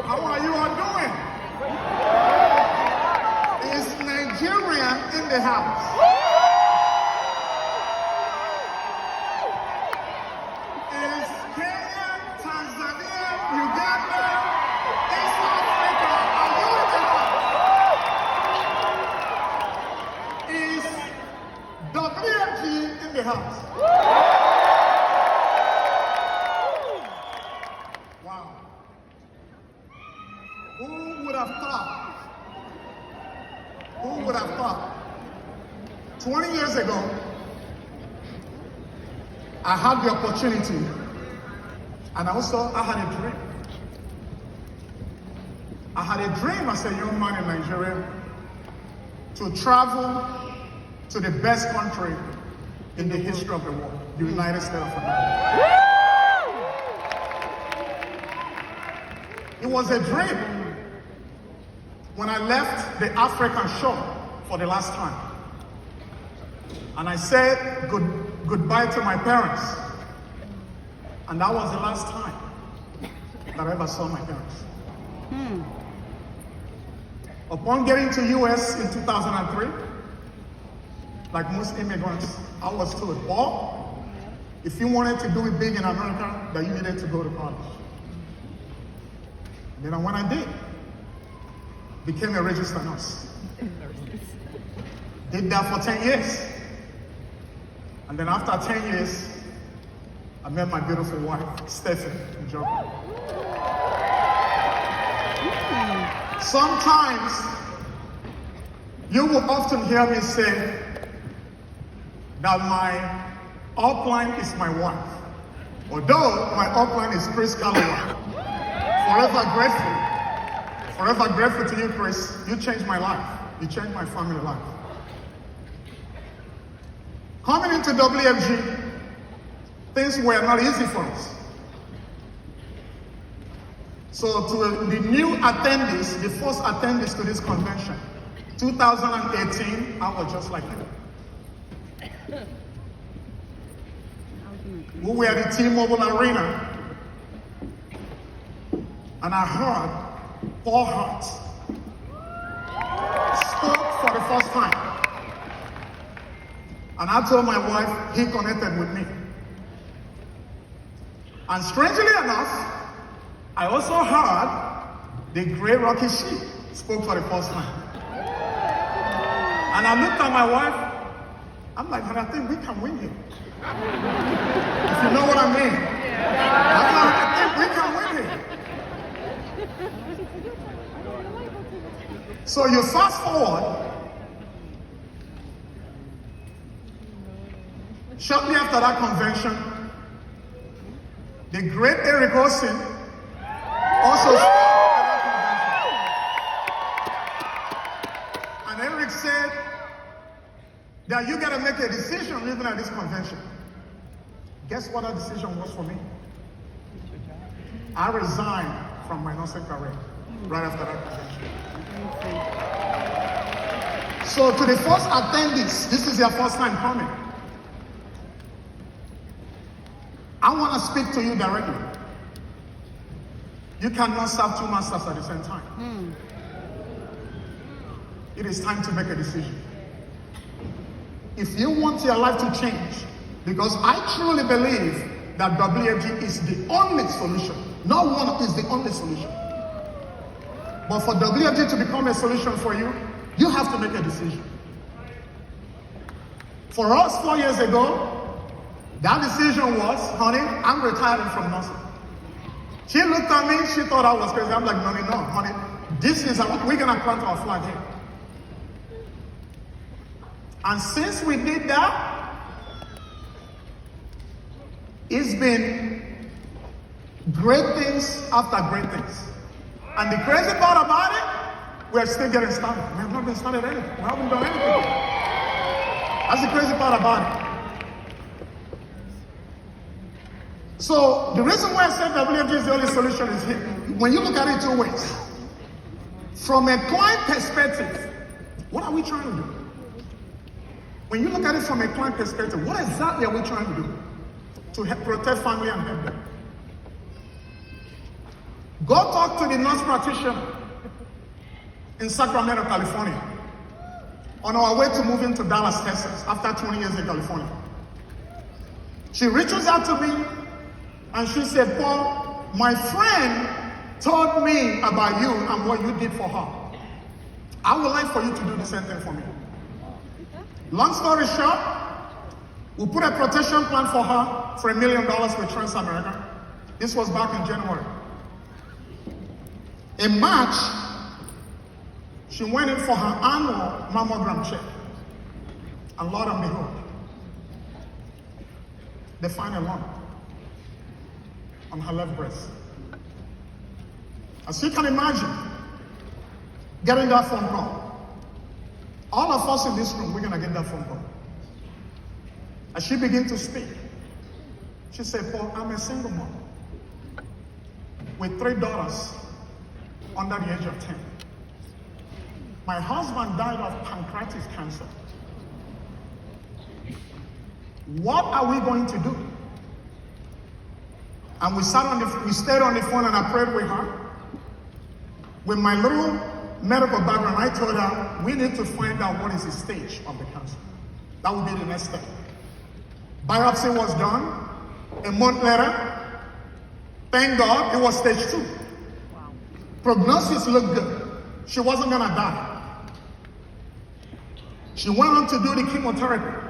How are you all doing? Is Nigerian in the house? Is Kenya, Tanzania, Uganda, East Africa, are you in the house? Is WFG in the house? Wow. Who would have thought? Who would have thought? 20 years ago, I had the opportunity, and also I had a dream. I had a dream as a young man in Nigeria to travel to the best country in the history of the world, the United States of America. It was a dream when I left the African shore for the last time. And I said goodbye to my parents. And that was the last time that I ever saw my parents. Upon getting to US in 2003, like most immigrants, I was told, Paul, if you wanted to do it big in America, that you needed to go to college. And then when I did, became a registered nurse. Did that for 10 years. And then after 10 years, I met my beautiful wife, Stephanie Njoku. Sometimes, you will often hear me say that my upline is my wife. Although my upline is Chris Calloway. Forever grateful to you, Chris. You changed my life. You changed my family life. Coming into WFG, things were not easy for us. So to the new attendees, the first attendees to this convention, 2018, I was just like you. We were at the T-Mobile Arena, and I heard Paul Hart spoke for the first time. And I told my wife he connected with me. And strangely enough, I also heard the great Rocky Sheep spoke for the first time. And I looked at my wife, I'm like, I think we can win here. If you know what I mean. I think we can win here. So you fast forward, shortly after that convention, the great Eric Olsen also spoke at that convention. And Eric said that you gotta make a decision leaving at this convention. Guess what that decision was for me? I resigned from my nursing career right after that convention. So to the first attendees, this is your first time coming. I want to speak to you directly. You cannot serve two masters at the same time. It is time to make a decision. If you want your life to change, because I truly believe that WFG is the only solution. No one is the only solution. But for WFG to become a solution for you, you have to make a decision. For us 4 years ago, that decision was, honey, I'm retiring from nursing. She looked at me, she thought I was crazy. I'm like, no, honey, this is, we're gonna plant our flag here. And since we did that, it's been great things after great things. And the crazy part about it, we're still getting started. We have not been started anything. We haven't done anything. That's the crazy part about it. So the reason why I said WFG is the only solution is here. When you look at it two ways. From a client perspective, what are we trying to do? When you look at it from a client perspective, what exactly are we trying to do? To help protect family and help them. Go talk to the nurse practitioner in Sacramento, California, on our way to moving to Dallas, Texas, after 20 years in California. She reaches out to me and she said, Paul, my friend told me about you and what you did for her. I would like for you to do the same thing for me. Long story short, we put a protection plan for her for $1 million with Transamerica. This was back in January. In March, she went in for her annual mammogram check. And Lord and behold, they find a lump on her left breast. As you can imagine, getting that phone call. All of us in this room, we're gonna get that phone call. As she began to speak, she said, Paul, I'm a single mom with 3 daughters under the age of 10. My husband died of pancreatic cancer. What are we going to do? And we stayed on the phone and I prayed with her. With my little medical background, I told her, we need to find out what is the stage of the cancer. That would be the next step. Biopsy was done. A month later, thank God, it was stage 2. Wow. Prognosis looked good. She wasn't gonna die. She went on to do the chemotherapy.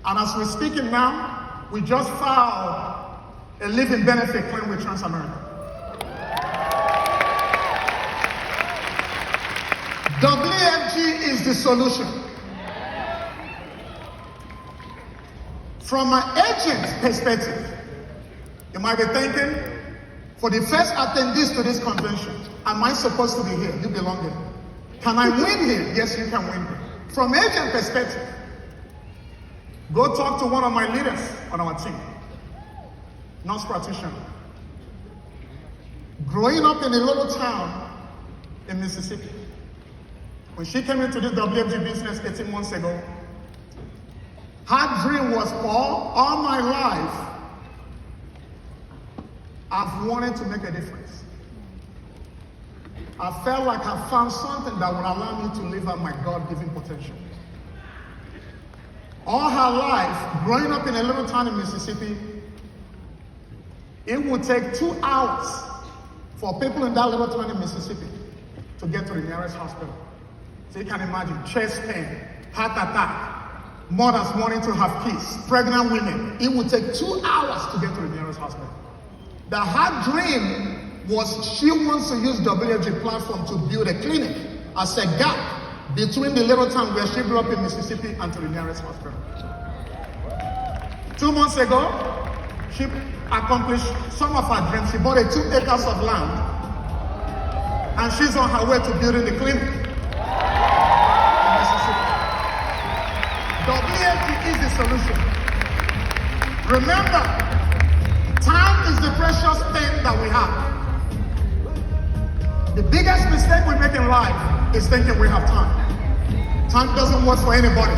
And as we're speaking now, we just filed a living benefit claim with Transamerica. WFG is the solution. From an agent perspective, you might be thinking, for the first attendees to this convention, am I supposed to be here? You belong here. Can I win here? Yes, you can win here. From agent perspective, go talk to one of my leaders on our team, nurse practitioner. Growing up in a little town in Mississippi, when she came into this WFG business 18 months ago, her dream was, Paul, all my life, I've wanted to make a difference. I felt like I found something that would allow me to live out my God-given potential. All her life, growing up in a little town in Mississippi, it would take 2 hours for people in that little town in Mississippi to get to the nearest hospital. So you can imagine, chest pain, heart attack, mothers wanting to have kids, pregnant women. It would take 2 hours to get to the nearest hospital. Her dream was she wants to use WFG platform to build a clinic as a gap between the little town where she grew up in Mississippi and to the nearest hospital. 2 months ago, she accomplished some of her dreams. She bought 2 acres of land and she's on her way to building the clinic in Mississippi. WFG is the solution. Remember, time is the precious thing that we have. The biggest mistake we make in life is thinking we have time. Time doesn't work for anybody.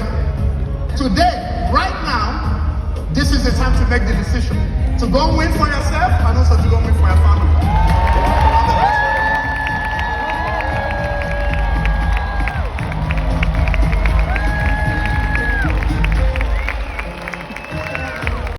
Today, right now, this is the time to make the decision. To go win for yourself and also to go win for your family.